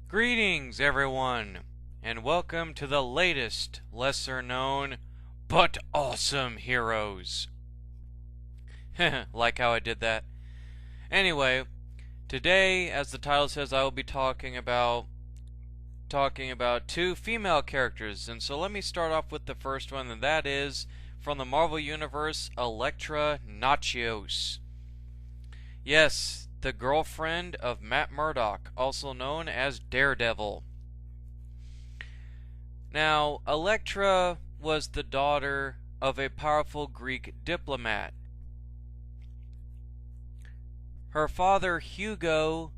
Greetings, everyone, and welcome to the latest, lesser known, but awesome heroes. Like how I did that. Anyway, today, as the title says, I will be talking about two female characters, and so let me start off with the first one, and that is from the Marvel Universe, Elektra Natchios. Yes, the girlfriend of Matt Murdock, also known as Daredevil. Now, Elektra was the daughter of a powerful Greek diplomat. Her father, Hugo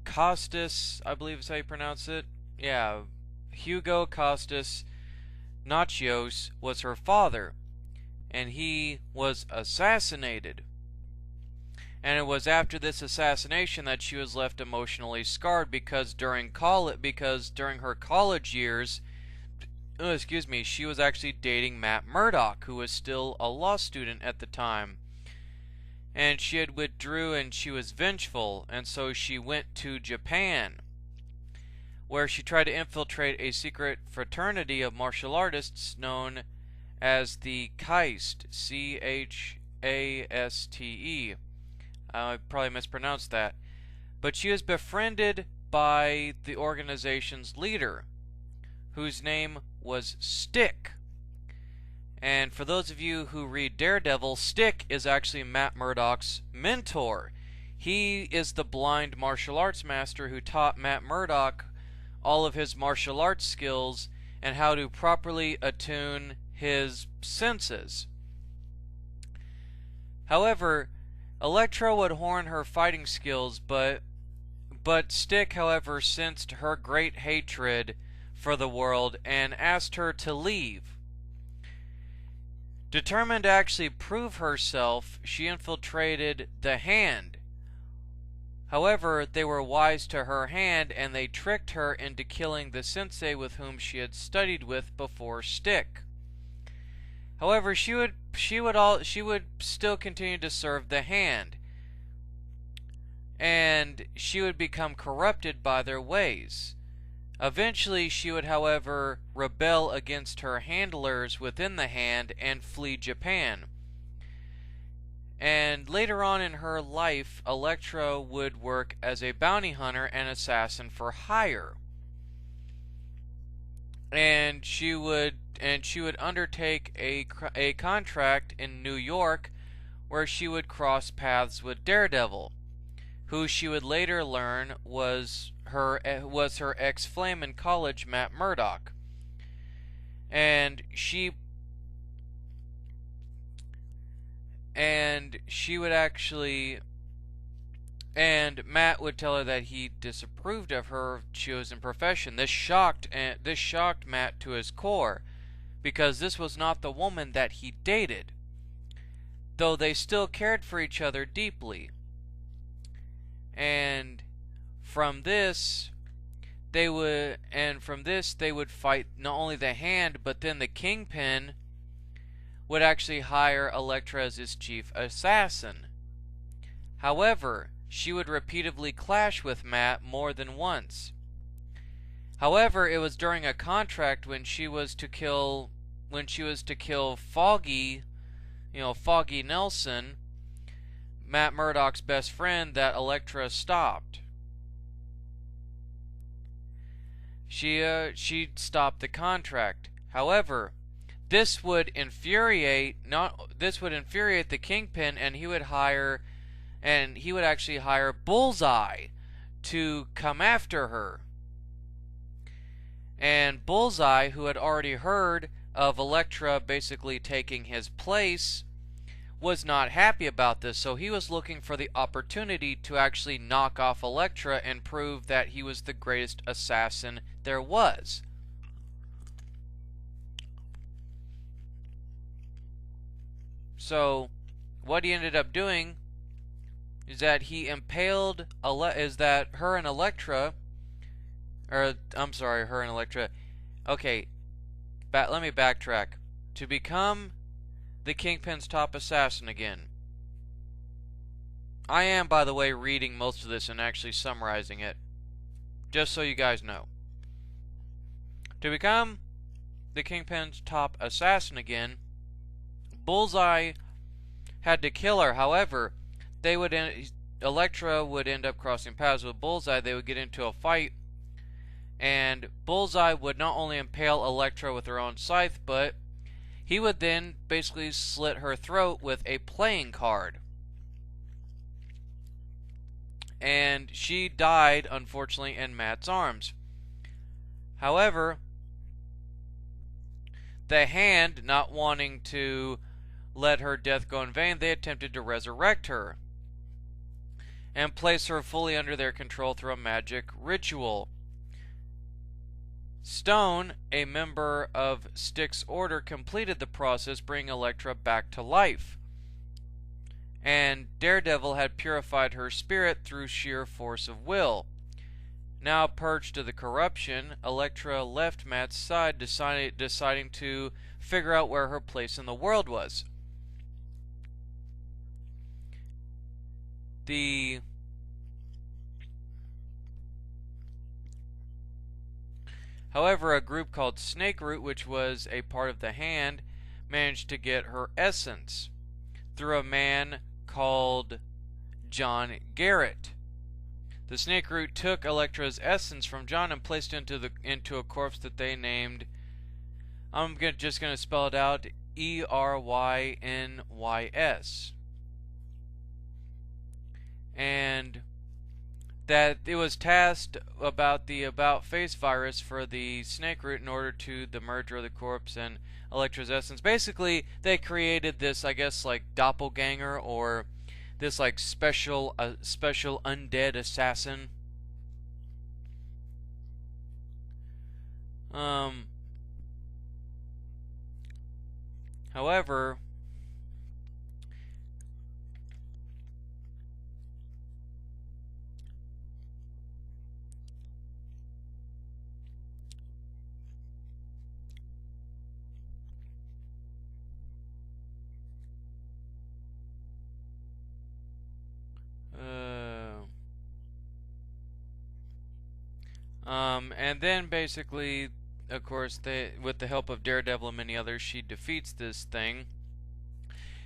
Costas, I believe is how you pronounce it. Yeah, Hugo Costas Natchios was her father, and he was assassinated. And it was after this assassination that she was left emotionally scarred because during her college years, she was actually dating Matt Murdock, who was still a law student at the time. And she had withdrew and she was vengeful, and so she went to Japan, where she tried to infiltrate a secret fraternity of martial artists known as the Chaste, C-H-A-S-T-E. I probably mispronounced that. But she was befriended by the organization's leader, whose name was Stick. And for those of you who read Daredevil, Stick is actually Matt Murdock's mentor. He is the blind martial arts master who taught Matt Murdock all of his martial arts skills and how to properly attune his senses. However, Elektra would horn her fighting skills, but Stick, however, sensed her great hatred for the world and asked her to leave. Determined to actually prove herself, she infiltrated the Hand. However, they were wise to her Hand, and they tricked her into killing the sensei with whom she had studied with before Stick. However, she would still continue to serve the Hand, and she would become corrupted by their ways. Eventually, she would, however, rebel against her handlers within the Hand and flee Japan. And later on in her life, Elektra would work as a bounty hunter and assassin for hire. And she would undertake a contract in New York where she would cross paths with Daredevil, who she would later learn was her ex-flame in college, Matt Murdock. And Matt would tell her that he disapproved of her chosen profession. This shocked Matt to his core, because this was not the woman that he dated, though they still cared for each other deeply. And from this they would fight not only the Hand, but then the Kingpin would actually hire Elektra as his chief assassin. However, she would repeatedly clash with Matt more than once. However, it was during a contract when she was to kill Foggy Nelson, Matt Murdock's best friend, that Elektra stopped. She stopped the contract. However, this would infuriate the Kingpin, and he would actually hire Bullseye to come after her. And Bullseye, who had already heard of Elektra basically taking his place, was not happy about this, so he was looking for the opportunity to actually knock off Elektra and prove that he was the greatest assassin there was. So, what he ended up doing is that he impaled her and Elektra. Okay, let me backtrack. To become the Kingpin's top assassin again. I am, by the way, reading most of this and actually summarizing it. Just so you guys know. To become the Kingpin's top assassin again, Bullseye had to kill her. However, Elektra would end up crossing paths with Bullseye. They would get into a fight, and Bullseye would not only impale Elektra with her own scythe, but he would then basically slit her throat with a playing card. And she died, unfortunately, in Matt's arms. However, the Hand, not wanting to let her death go in vain, they attempted to resurrect her and place her fully under their control through a magic ritual. Stone, a member of Styx's order, completed the process, bringing Elektra back to life. And Daredevil had purified her spirit through sheer force of will. Now purged of the corruption, Elektra left Matt's side, deciding to figure out where her place in the world was. However, a group called Snake Root, which was a part of the Hand, managed to get her essence through a man called John Garrett. The Snake Root took Elektra's essence from John and placed it into a corpse that they named, I'm just going to spell it out, Erynyns. And that it was tasked about the about-face virus for the Snake Root in order to the merger of the corpse and Elektra's essence. Basically, they created this, I guess, like doppelganger, or this like special undead assassin. However, and then basically, of course, with the help of Daredevil and many others, she defeats this thing.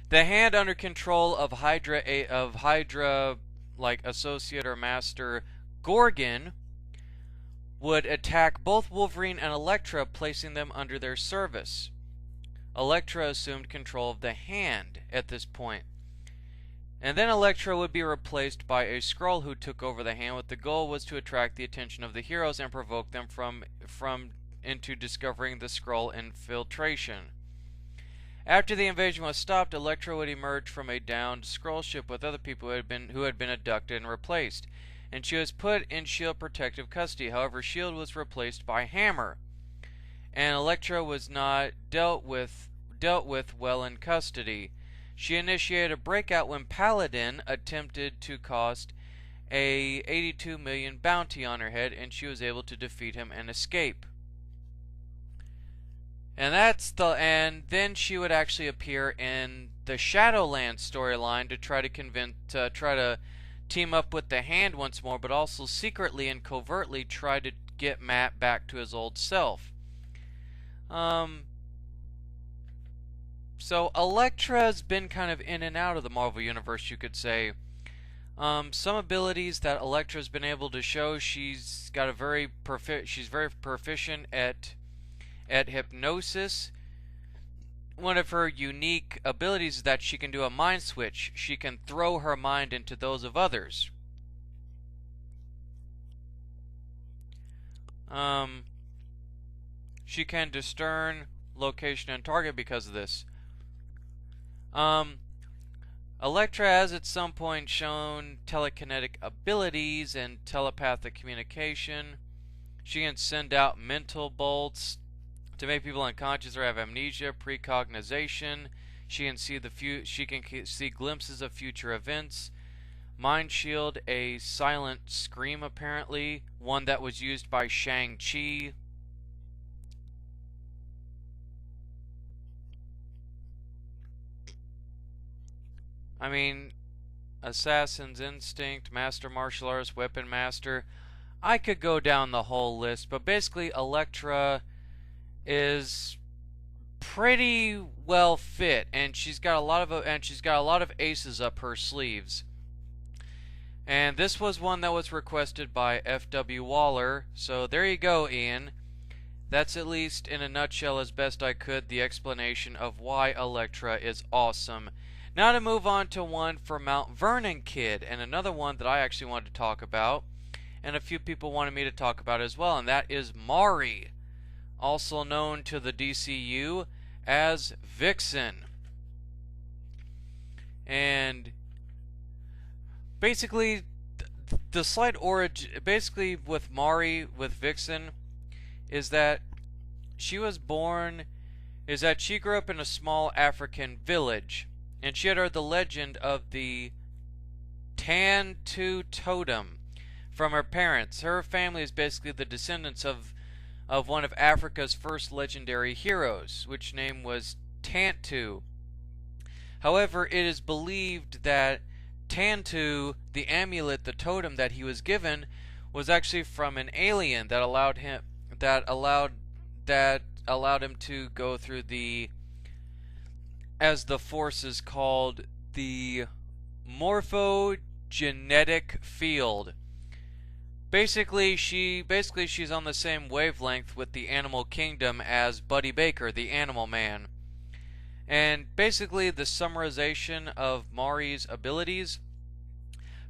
The Hand, under control of Hydra, like associate or master Gorgon, would attack both Wolverine and Elektra, placing them under their service. Elektra assumed control of the Hand at this point. And then Elektra would be replaced by a Skrull who took over the Hand, with the goal was to attract the attention of the heroes and provoke them into discovering the Skrull infiltration. After the invasion was stopped, Elektra would emerge from a downed Skrull ship with other people who had been abducted and replaced, and she was put in S.H.I.E.L.D. protective custody. However, S.H.I.E.L.D. was replaced by Hammer, and Elektra was not dealt with well in custody. She initiated a breakout when Paladin attempted to cost a 82 million bounty on her head, and she was able to defeat him and escape. And then she would actually appear in the Shadowlands storyline to try to team up with the Hand once more, but also secretly and covertly try to get Matt back to his old self. So Elektra's been kind of in and out of the Marvel Universe, you could say. Some abilities that Elektra's been able to show: she's very proficient at hypnosis. One of her unique abilities is that she can do a mind switch. She can throw her mind into those of others. She can discern location and target because of this. Elektra has at some point shown telekinetic abilities and telepathic communication. She can send out mental bolts to make people unconscious or have amnesia, precognition. She can see glimpses of future events. Mind Shield, a silent scream apparently, one that was used by Shang-Chi. I mean, Assassin's Instinct, Master Martial Arts, Weapon Master. I could go down the whole list, but basically Elektra is pretty well fit, and she's got a lot of aces up her sleeves. And this was one that was requested by F.W. Waller, so there you go, Ian. That's at least, in a nutshell, as best I could, the explanation of why Elektra is awesome. Now to move on to one for Mount Vernon Kid, and another one that I actually wanted to talk about, and a few people wanted me to talk about as well, and that is Mari, also known to the DCU as Vixen. And basically, the slight origin, basically with Mari, with Vixen, is that she grew up in a small African village, and she had heard the legend of the Tantu totem from her parents. Her family is basically the descendants of one of Africa's first legendary heroes, which name was Tantu. However, it is believed that Tantu, the amulet, the totem that he was given, was actually from an alien that allowed him to go through the, as the force is called, the morphogenetic field. Basically, she's on the same wavelength with the animal kingdom as Buddy Baker, the Animal Man. And basically, the summarization of Mari's abilities.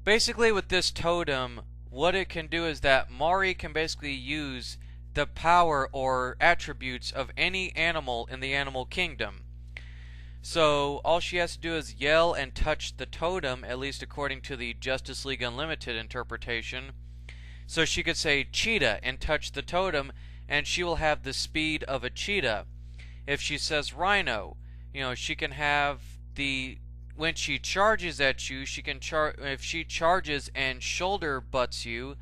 Basically, with this totem, what it can do is that Mari can basically use the power or attributes of any animal in the animal kingdom. So all she has to do is yell and touch the totem, at least according to the Justice League Unlimited interpretation. So she could say cheetah and touch the totem, and she will have the speed of a cheetah. If she says rhino, she can have the, when she charges at you, if she charges and shoulder butts you,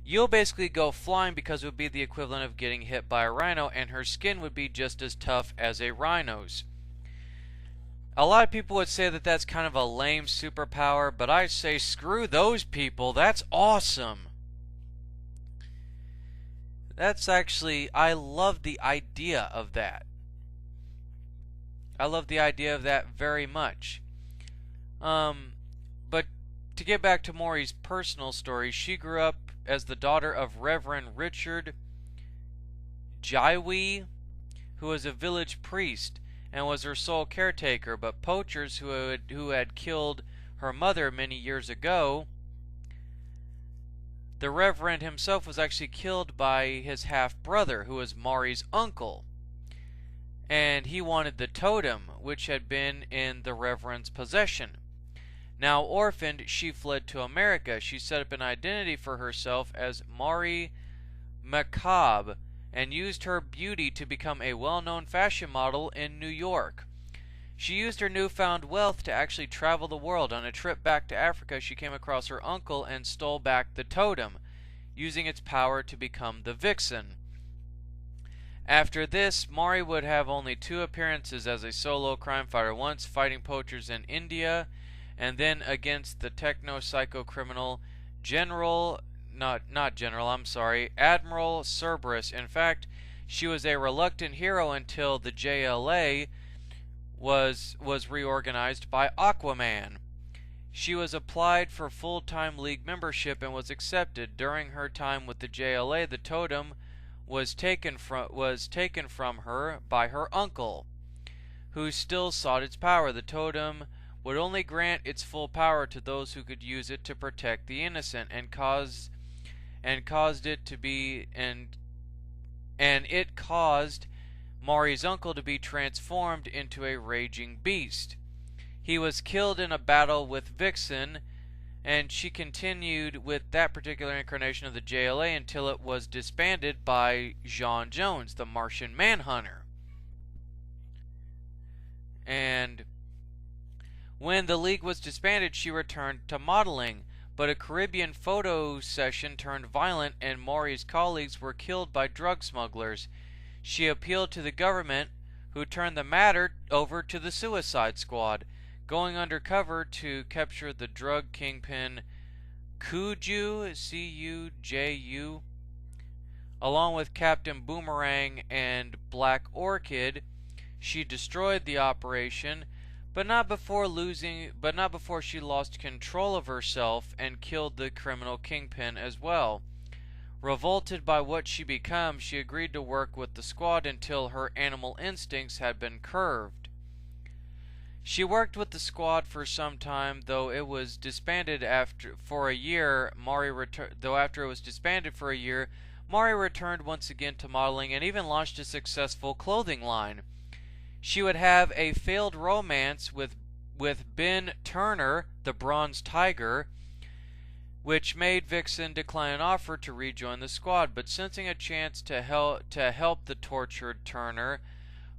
you'll basically go flying because it would be the equivalent of getting hit by a rhino, and her skin would be just as tough as a rhino's. A lot of people would say that that's kind of a lame superpower, but I say screw those people, that's awesome. That's actually, I love the idea of that. I love the idea of that very much. But to get back to Mari's personal story, she grew up as the daughter of Reverend Richard Jaiwi, who was a village priest and was her sole caretaker, but poachers who had killed her mother many years ago. The Reverend himself was actually killed by his half-brother, who was Mari's uncle. And he wanted the totem, which had been in the Reverend's possession. Now orphaned, she fled to America. She set up an identity for herself as Mari Macabre, and used her beauty to become a well-known fashion model in New York. She used her newfound wealth to actually travel the world. On a trip back to Africa, she came across her uncle and stole back the totem, using its power to become the Vixen. After this, Mari would have only 2 appearances as a solo crime fighter, once fighting poachers in India, and then against the techno-psycho-criminal Admiral Cerberus. In fact, she was a reluctant hero until the JLA was reorganized by Aquaman. She was applied for full-time League membership and was accepted. During her time with the JLA, the totem was taken from her by her uncle, who still sought its power. The totem would only grant its full power to those who could use it to protect the innocent, and it caused Mari's uncle to be transformed into a raging beast. He was killed in a battle with Vixen, and she continued with that particular incarnation of the JLA until it was disbanded by J'onn J'onzz, the Martian Manhunter. And when the League was disbanded, she returned to modeling, but a Caribbean photo session turned violent and Mari's colleagues were killed by drug smugglers. She appealed to the government, who turned the matter over to the Suicide Squad, going undercover to capture the drug kingpin Cuju, C-U-J-U, along with Captain Boomerang and Black Orchid. She destroyed the operation, but not before she lost control of herself and killed the criminal kingpin as well. Revolted by what she became, she agreed to work with the squad until her animal instincts had been curbed. She worked with the squad for some time, though it was disbanded for a year. Mari returned once again to modeling and even launched a successful clothing line. She would have a failed romance with Ben Turner, the Bronze Tiger, which made Vixen decline an offer to rejoin the squad, but sensing a chance to help the tortured Turner,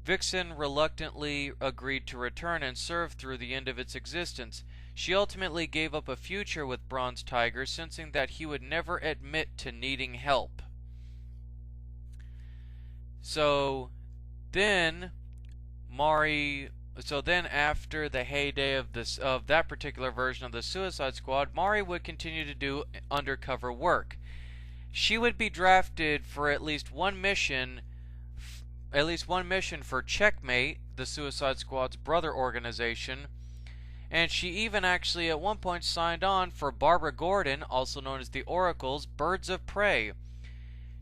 Vixen reluctantly agreed to return and serve through the end of its existence. She ultimately gave up a future with Bronze Tiger, sensing that he would never admit to needing help. So then after the heyday of that particular version of the Suicide Squad, Mari would continue to do undercover work. She would be drafted for at least one mission for Checkmate, the Suicide Squad's brother organization, and she even actually at one point signed on for Barbara Gordon, also known as the Oracle's Birds of Prey.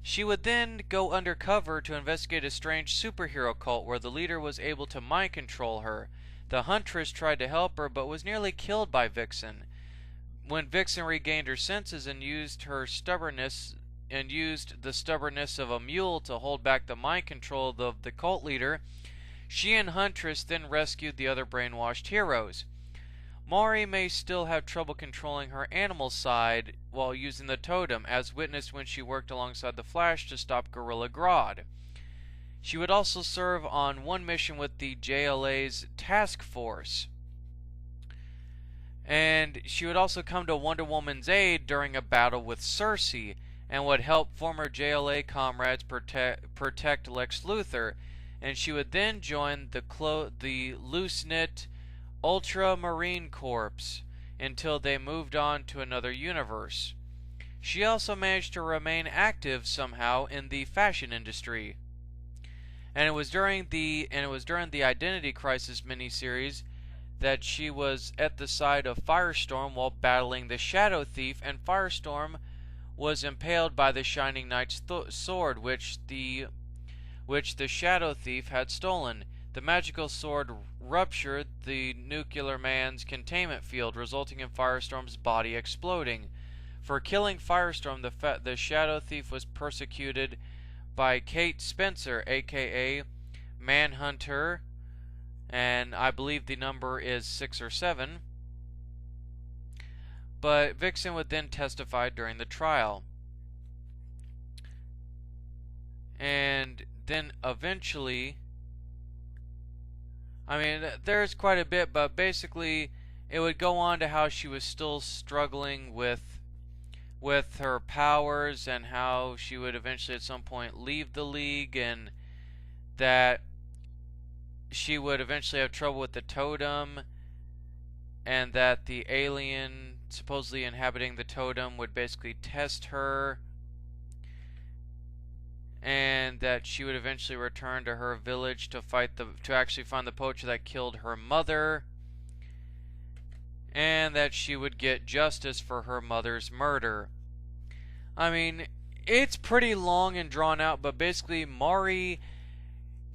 She would then go undercover to investigate a strange superhero cult where the leader was able to mind control her. The Huntress tried to help her but was nearly killed by Vixen. When Vixen regained her senses and used the stubbornness of a mule to hold back the mind control of the cult leader, she and Huntress then rescued the other brainwashed heroes. Mari may still have trouble controlling her animal side while using the totem, as witnessed when she worked alongside the Flash to stop Gorilla Grodd. She would also serve on one mission with the JLA's task force. And she would also come to Wonder Woman's aid during a battle with Cersei, and would help former JLA comrades protect Lex Luthor. And she would then join the loose-knit Ultramarine Corps until they moved on to another universe. She also managed to remain active somehow in the fashion industry. And it was during the Identity Crisis miniseries that she was at the side of Firestorm while battling the Shadow Thief, and Firestorm was impaled by the Shining Knight's sword, which the Shadow Thief had stolen. The magical sword ruptured the Nuclear Man's containment field, resulting in Firestorm's body exploding. For killing Firestorm, the Shadow Thief was persecuted by Kate Spencer, aka Manhunter, and I believe the number is 6 or 7. But Vixen would then testify during the trial. And then eventually, there's quite a bit, but basically it would go on to how she was still struggling with her powers, and how she would eventually at some point leave the League, and that she would eventually have trouble with the totem, and that the alien supposedly inhabiting the totem would basically test her, and that she would eventually return to her village to actually find the poacher that killed her mother, and that she would get justice for her mother's murder. It's pretty long and drawn out, but basically Mari,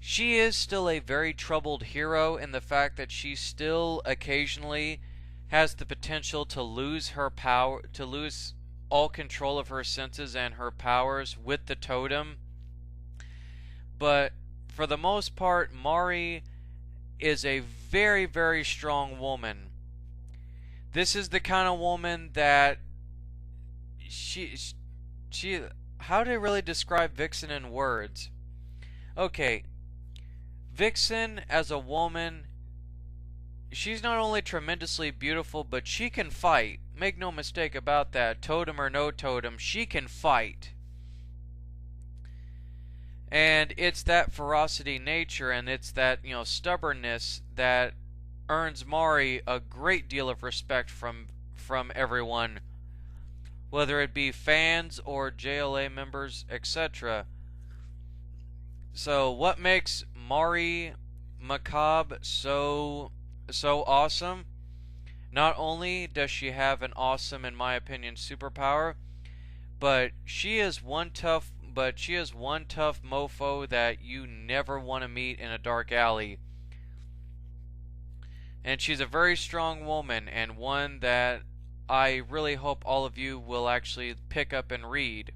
she is still a very troubled hero in the fact that she still occasionally has the potential to lose her power, to lose all control of her senses and her powers with the totem. But for the most part, Mari is a very, very strong woman. This is the kind of woman that how do I really describe Vixen in words? Okay, Vixen as a woman, she's not only tremendously beautiful, but she can fight. Make no mistake about that. Totem or no totem, she can fight. And it's that ferocity nature, and it's that, stubbornness that earns Mari a great deal of respect from everyone. whether it be fans or JLA members, etc. So, what makes Mari Macabre so awesome? Not only does she have an awesome, in my opinion, superpower, but she is one tough mofo that you never want to meet in a dark alley. And she's a very strong woman, and one that I really hope all of you will actually pick up and read.